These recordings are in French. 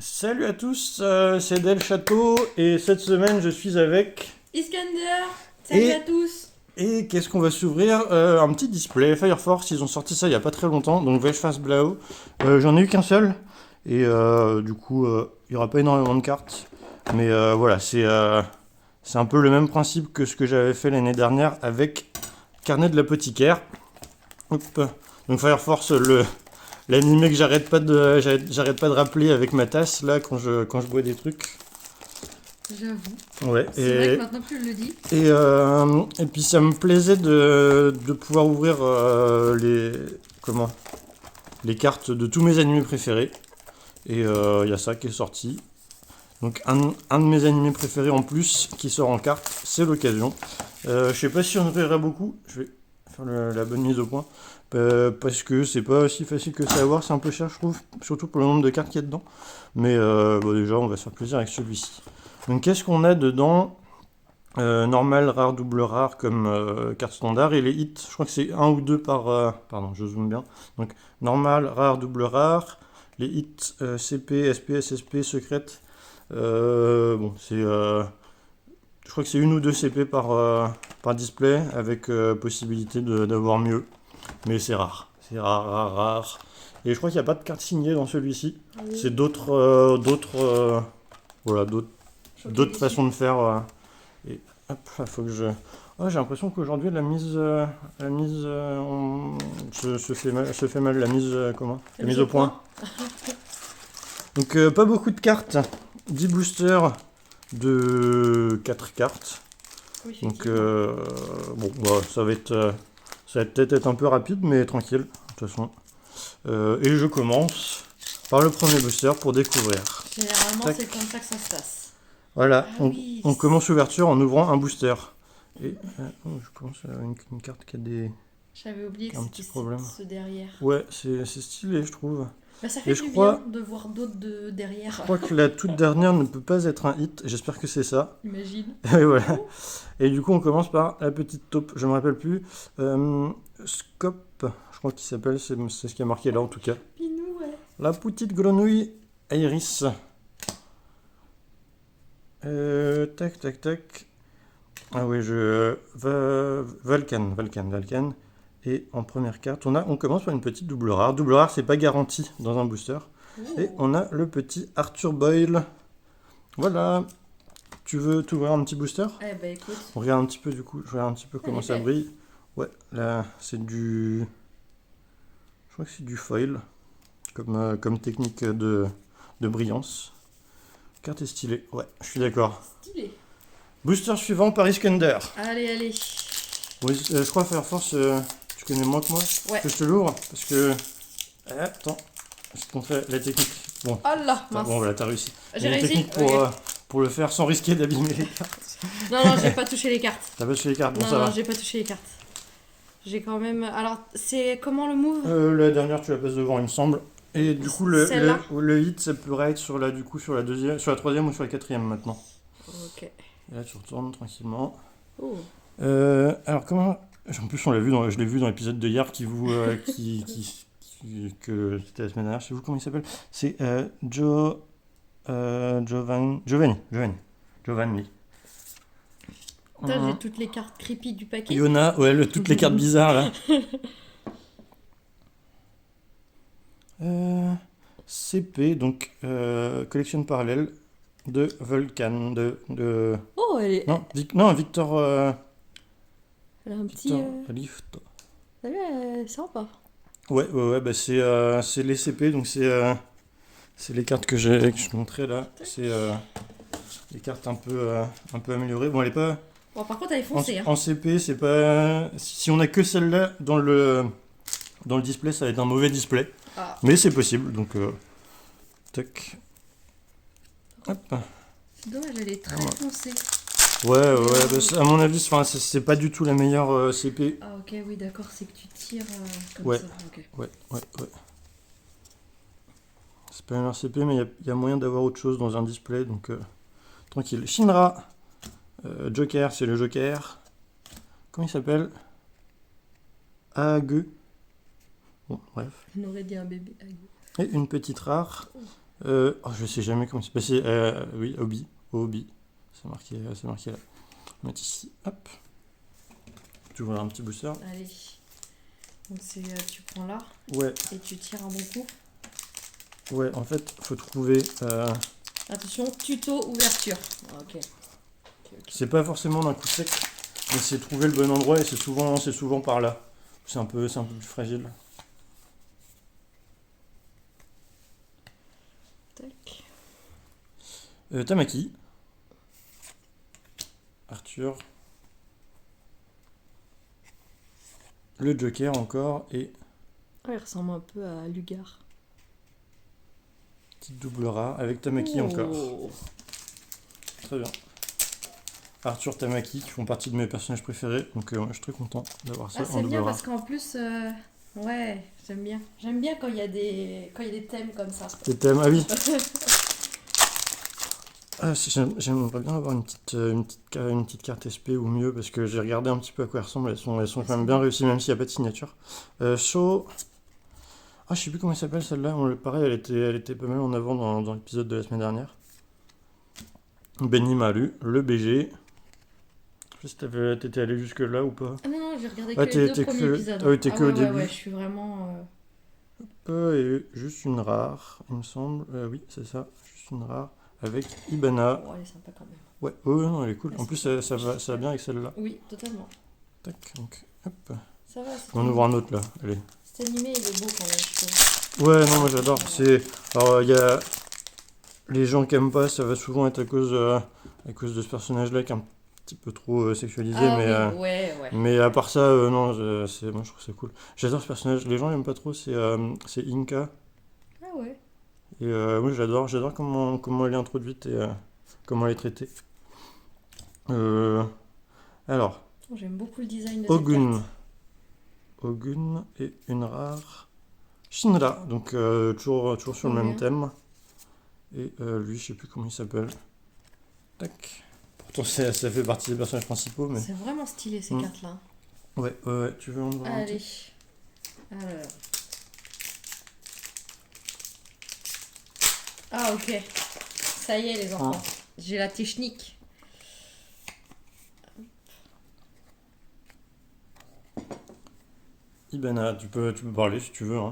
Salut à tous, c'est Del Château et cette semaine je suis avec... Iskander, salut Et, à tous. et qu'est-ce qu'on va s'ouvrir? Un petit display Fire Force, ils ont sorti ça il y a pas très longtemps, donc Vechfast Blau. J'en ai eu qu'un seul et du coup il y aura pas énormément de cartes. Mais voilà, c'est un peu le même principe que ce que j'avais fait l'année dernière avec Carnet de l'apothicaire. Hop. Donc Fire Force, l'animé que j'arrête pas de rappeler avec ma tasse là quand je bois des trucs. J'avoue. Ouais, C'est vrai que maintenant que tu le dis. et puis ça me plaisait de pouvoir ouvrir les cartes de tous mes animés préférés. Et il y a ça qui est sorti. Donc un de mes animés préférés en plus qui sort en carte, c'est l'occasion. Je sais pas si on ouvrira beaucoup, je vais faire la bonne mise au point. Parce que c'est pas aussi facile que ça à avoir, c'est un peu cher je trouve, surtout pour le nombre de cartes qu'il y a dedans. Mais bon, déjà on va se faire plaisir avec celui-ci. Donc qu'est-ce qu'on a dedans? Normal, rare, double rare comme carte standard. Et les hits, je crois que c'est un ou deux par... pardon, je zoome bien. Donc normal, rare, double rare. Les hits CP, SP, SSP, secrète. Bon, je crois que c'est une ou deux CP par display avec possibilité d'avoir mieux. Mais c'est rare. C'est rare, rare, rare. Et je crois qu'il n'y a pas de carte signée dans celui-ci. Oui. C'est voilà, d'autres façons de faire. Et hop, il faut que je. Oh, j'ai l'impression qu'aujourd'hui se fait mal la mise comment? La mise au point. Donc pas beaucoup de cartes. 10 boosters de 4 cartes. Oui, Donc effectivement. bon, bah, ça va peut-être être un peu rapide, mais tranquille, de toute façon. Et je commence par le premier booster pour découvrir. Généralement, Tac. c'est comme ça que ça se passe. Voilà, Ah oui. on commence l'ouverture en ouvrant un booster. Et je commence à une carte qui a J'avais oublié que un c'était petit problème. ce derrière. Ouais, c'est stylé, je trouve. Bah, ça Et fait je du crois, bien de voir d'autres derrière. je crois que la toute dernière ne peut pas être un hit. J'espère que c'est ça. Imagine. Et voilà. Et du coup, on commence par la petite taupe. Je me rappelle plus. Scope, je crois qu'il s'appelle. C'est ce qui est marqué là en tout cas. Pinou, ouais. La petite grenouille Iris. Tac, tac, tac. Ah oui, Valkan. Et en première carte, on commence par une petite double rare. Double rare, c'est pas garanti dans un booster. Et Oh. on a le petit Arthur Boyle. Voilà. Tu veux t'ouvrir un petit booster? Eh bah écoute. On regarde un petit peu du coup. Je regarde un petit peu comment Elle est ça belle. brille. Ouais, là, c'est du. Je crois que c'est du foil. Comme technique de brillance. Carte est stylée. Ouais, je suis d'accord. Stylé. Booster suivant, Paris Iskander. Allez, allez. Oui, je crois Fire Force, tu connais moins que moi. Ouais. Que je te l'ouvre parce que. Attends, je te montrer la technique. Bon, Oh là, mince. bon voilà, t'as réussi. J'ai Il y a une réussi. technique Ok. pour le faire sans risquer d'abîmer les cartes. Non, non, j'ai pas touché les cartes. T'as pas touché les cartes, bon Non, ça non, va. j'ai pas touché les cartes. J'ai quand même. Alors, c'est comment le move? La dernière, tu la passes devant, il me semble. Et du coup, Celle-là. le hit, ça pourrait être sur la deuxième, sur la troisième ou sur la quatrième maintenant. Ok. Et là, tu retournes tranquillement. Oh. Alors comment. En plus, je l'ai vu dans l'épisode de hier que c'était la semaine dernière. Je sais vous comment il s'appelle. C'est Giovanni. Putain, j'ai toutes les cartes creepy du paquet. Yona, ouais, toutes les cartes bizarres là. CP, donc collection parallèle de Vulcan. Oh, Non, Victor. elle a un petit. Victor Lift. Elle est sympa. Ouais, bah c'est les CP, donc c'est les cartes que je montrais là. C'est les cartes un peu améliorées. Bon, elle est pas. Bon, par contre, elle est foncée. Hein. En CP, c'est pas. Si on a que celle-là dans le display, ça va être un mauvais display. Ah. Mais c'est possible, donc. Tac. Hop. C'est dommage, elle est très Ouais. foncée. Ouais, bah, à mon avis, c'est pas du tout la meilleure CP. Ah, ok, oui, d'accord, c'est que tu tires comme Ouais. ça. Ok. Ouais. C'est pas la meilleure CP, mais il y a moyen d'avoir autre chose dans un display, donc tranquille. Shinra, Joker, c'est le Joker. Comment il s'appelle? Ague. Bon, bref. On aurait dit un bébé. Et une petite rare. Oh, je sais jamais comment c'est passé. Oui, Obi. Obi. C'est marqué là. On va mettre ici. Hop. Tu vois un petit booster. Allez. Donc tu prends là Ouais, et tu tires un bon coup. ouais, en fait, faut trouver. Attention, tuto ouverture. Ah, ok. C'est pas forcément d'un coup sec, mais c'est trouver le bon endroit et c'est souvent par là. C'est un peu plus fragile. Tac. Tamaki. Arthur. Le Joker encore et Ah, il ressemble un peu à Lugar. petite double rare avec Tamaki encore. Très bien. Arthur, Tamaki qui font partie de mes personnages préférés, donc moi je suis très content d'avoir ça Ah, en c'est double bien rare. parce qu'en plus, ouais, j'aime bien. J'aime bien quand il y a des thèmes comme ça. Les thèmes, ah oui. Ah, j'aimerais bien avoir une petite carte SP ou mieux parce que j'ai regardé un petit peu à quoi elles ressemblent. Elles sont quand même bien réussies même s'il n'y a pas de signature. Shaw. Ah, je sais plus comment elle s'appelle celle-là. Pareil, elle était pas mal en avant dans l'épisode de la semaine dernière. Benny Malu, le BG. Je sais pas si t'étais allé jusque là ou pas. Ah non, non, j'ai regardé que Ah, les deux premiers épisodes. Ah oui, t'es que au début. Ouais, je suis vraiment... Et juste une rare, il me semble. Oui, c'est ça, juste une rare. Avec Ibana. Oh, elle est sympa quand même. Ouais, oh, non, elle est cool. Ah, En plus, c'est ça va bien avec celle-là. Oui, totalement. Tac, donc, hop. Ça va, On ouvre un autre là, allez. cet animé, il est beau quand même, je trouve. Ouais, non, moi j'adore. Alors, il y a les gens qui aiment pas, ça va souvent être à cause de ce personnage-là qui est un petit peu trop sexualisé, Ah mais, oui, ouais. mais à part ça, non, moi je trouve ça cool. J'adore ce personnage. Les gens l'aiment pas trop, c'est Inka. Ah ouais. Et moi j'adore comment elle est introduite et comment elle est traitée. Alors, Oh, j'aime beaucoup le design de cette Ogun. carte. Ogun et une rare. Shinra, donc toujours sur le même Bien. thème. Et lui, je sais plus comment il s'appelle. Tac. Pourtant, ça fait partie des personnages principaux, mais. C'est vraiment stylé ces cartes-là. Ouais, tu veux en voir un Allez. petit Alors. Ah ok. Ça y est les enfants. J'ai la technique. Ibana, tu peux parler si tu veux. Hein.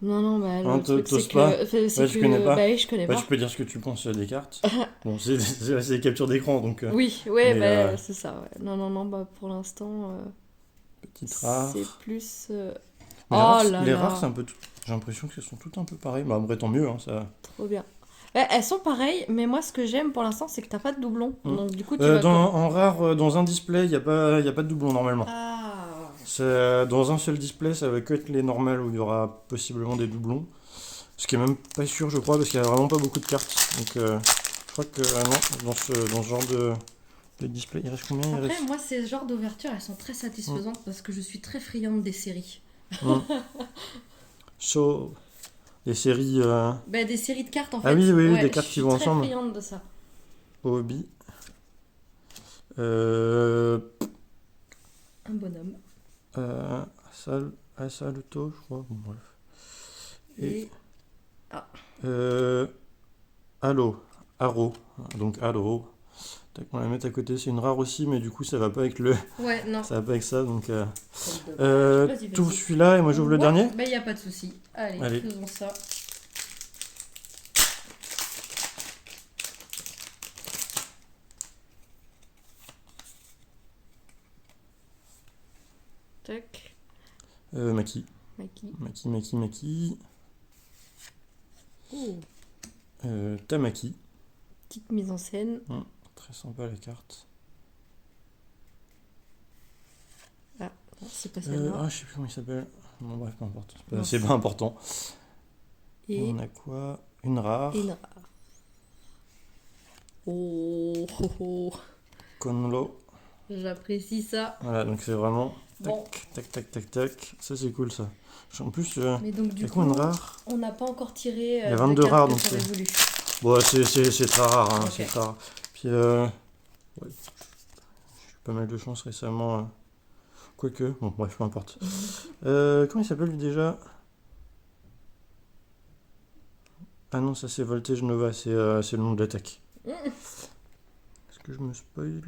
Non, bah Hein, le truc t'oses c'est pas que... c'est tu connais pas Bah oui, je connais Bah, pas. tu peux dire ce que tu penses des cartes. Bon, c'est des captures d'écran, donc. Oui, ouais, mais, bah c'est ça. Ouais. Non, bah pour l'instant... petite rare. c'est plus... Mais Oh là les là. rares, c'est un peu tout. J'ai l'impression qu'elles sont toutes un peu pareilles. Bah, en vrai, tant mieux, hein, ça. Trop bien. Ouais, elles sont pareilles, mais moi ce que j'aime pour l'instant c'est que t'as pas de doublon. Donc du coup tu vas... En rare, dans un display, il n'y a pas de doublon normalement. Ah. Dans un seul display, ça va que être les normales où il y aura possiblement des doublons. Ce qui est même pas sûr, je crois, parce qu'il n'y a vraiment pas beaucoup de cartes. Donc je crois que non, dans ce genre de display, il reste combien? Après, moi, ces genres d'ouvertures, elles sont très satisfaisantes parce que je suis très friande des séries. So, les séries Bah, des séries de cartes, en fait. Ah oui, Ouais, des cartes qui vont ensemble. Je suis très friande de ça. Hobby. Un bonhomme. Asaluto, je crois. Bon, bref. Et... Halo. Haro. Donc Halo. Tac, on va la mettre à côté. C'est une rare aussi, mais du coup, ça va pas avec le. Ouais, non. Ça va pas avec ça, donc. Vas-y. Tout celui-là et moi j'ouvre le dernier. Bah, y a pas de souci. Allez, faisons ça. Tac. Maki. Maki. Oh. Tamaki. Petite mise en scène. Très sympa la carte. Ah, non, c'est pas celle-là. Je sais plus comment il s'appelle. Bon, bref, peu importe. C'est pas important. Et on a quoi? Une rare. Oh. Conlo. J'apprécie ça. Voilà, donc c'est vraiment Bon. tac. Ça c'est cool ça. En plus, mais donc du coup, une rare. on n'a pas encore tiré. Il y a 22 rares donc c'est. Bon, c'est très rare. Hein, okay. C'est très rare. Puis, ouais, j'ai eu pas mal de chance récemment. Quoique, bon, bref, peu importe. Comment il s'appelle lui déjà? Ah non, ça c'est Voltage Nova, c'est le nom de l'attaque. Mm. Est-ce que je me spoil?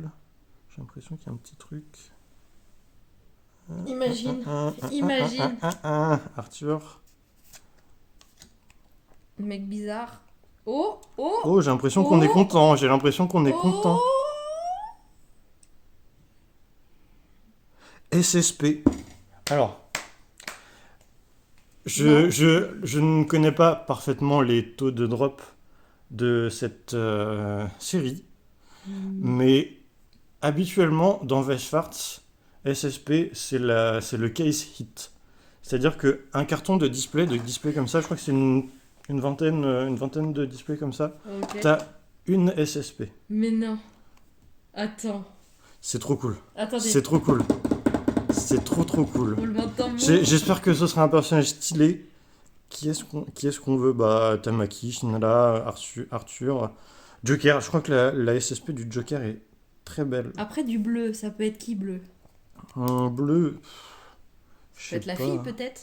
J'ai l'impression qu'il y a un petit truc. Imagine. Imagine. Arthur. Mec bizarre. Oh, oh, Oh, j'ai l'impression qu'on est Oh. content. J'ai l'impression qu'on est oh. content. SSP. Alors, Non. je ne connais pas parfaitement les taux de drop de cette série, mais habituellement, dans Vechfarts, SSP, c'est le case hit. C'est-à-dire qu'un carton de display comme ça, je crois que c'est une vingtaine de displays comme ça, Ok. t'as une SSP. Mais non. Attends. C'est trop cool. Attendez. C'est trop cool. C'est trop cool. On le met dans mon... J'espère que ce sera un personnage stylé. Qui est-ce qu'on veut? Bah, Tamaki, Shinra, Arthur, Joker. Je crois que la SSP du Joker est très belle. Après du bleu, ça peut être qui bleu? Un bleu. Ça peut être la fille peut-être?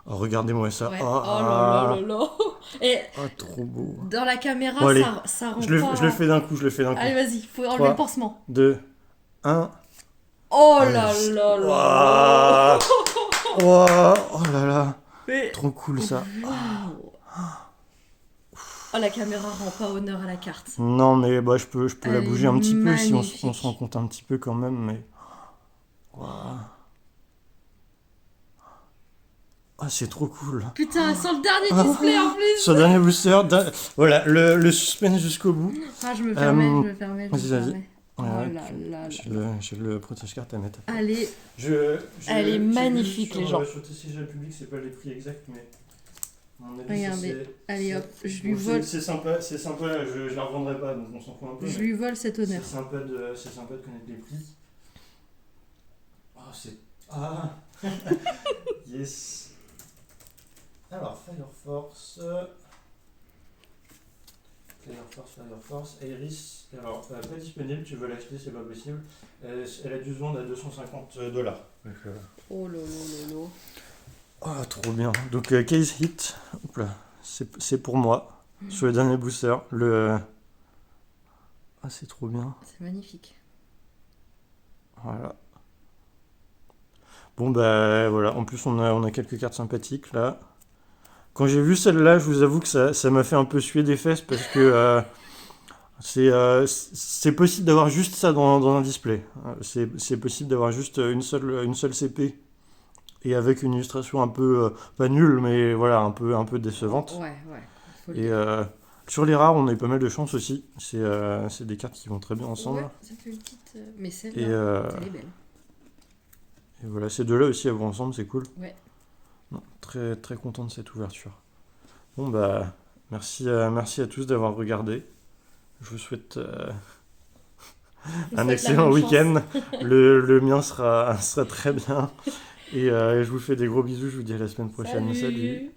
Oh, regardez-moi ça. Ouais. Ah, Oh là là là là. Et ah, trop beau. dans la caméra, Bon, allez. ça rend Je pas... le fais d'un coup, Allez, vas-y, faut enlever Trois. le pansement. 2, 1. Oh Allez. là là là. Ouah, oh là là. Mais... Trop cool ça. Waouh. Oh, la caméra rend pas honneur à la carte. Non, mais bah, je peux la Elle bouger est un petit peu si on magnifique. se rend compte un petit peu quand même. Mais. Ouah. Ah, c'est trop cool. Putain, sans le dernier display en plus. Sur le dernier booster, voilà, le suspense jusqu'au bout. Ah, je me permets, vas-y, vas-y. Oh Ouais, là là là. j'ai le protège carte à mettre. Allez, Elle Elle est magnifique, les gens. Sur TCG Public, c'est pas les prix exacts, mais. à mon avis, Regardez. Allez hop, je lui Bon, vole, c'est sympa, je la revendrai pas, donc on s'en fout un peu. je mais lui vole cet honneur. c'est sympa de connaître les prix. Ah, c'est. Ah yes. Alors, Fire Force. Iris. Alors, pas disponible, tu veux l'acheter, c'est pas possible. Elle a dû se vendre à $250. Donc, Oh là là là là. ah, trop bien. Donc, case hit. Hop là. C'est pour moi. Sur le dernier booster. Ah, c'est trop bien. C'est magnifique. Voilà. Bon, bah voilà. En plus, on a quelques cartes sympathiques là. Quand j'ai vu celle-là, je vous avoue que ça m'a fait un peu suer des fesses parce que c'est possible d'avoir juste ça dans un display. C'est possible d'avoir juste une seule CP et avec une illustration un peu pas nulle, mais voilà, un peu décevante. Ouais. Faut le Et dire. sur les rares, on a eu pas mal de chance aussi. C'est des cartes qui vont très bien ensemble. Ouais, ça fait une petite... Mais Et, celle-là, elle est belle. et voilà, ces deux-là aussi, elles vont ensemble, c'est cool. Ouais. Non, très, très content de cette ouverture. Bon, bah, merci à tous d'avoir regardé. Je vous souhaite Je vous un souhaite excellent la même chance. week-end. Le mien sera très bien. Et je vous fais des gros bisous. Je vous dis à la semaine prochaine. Salut.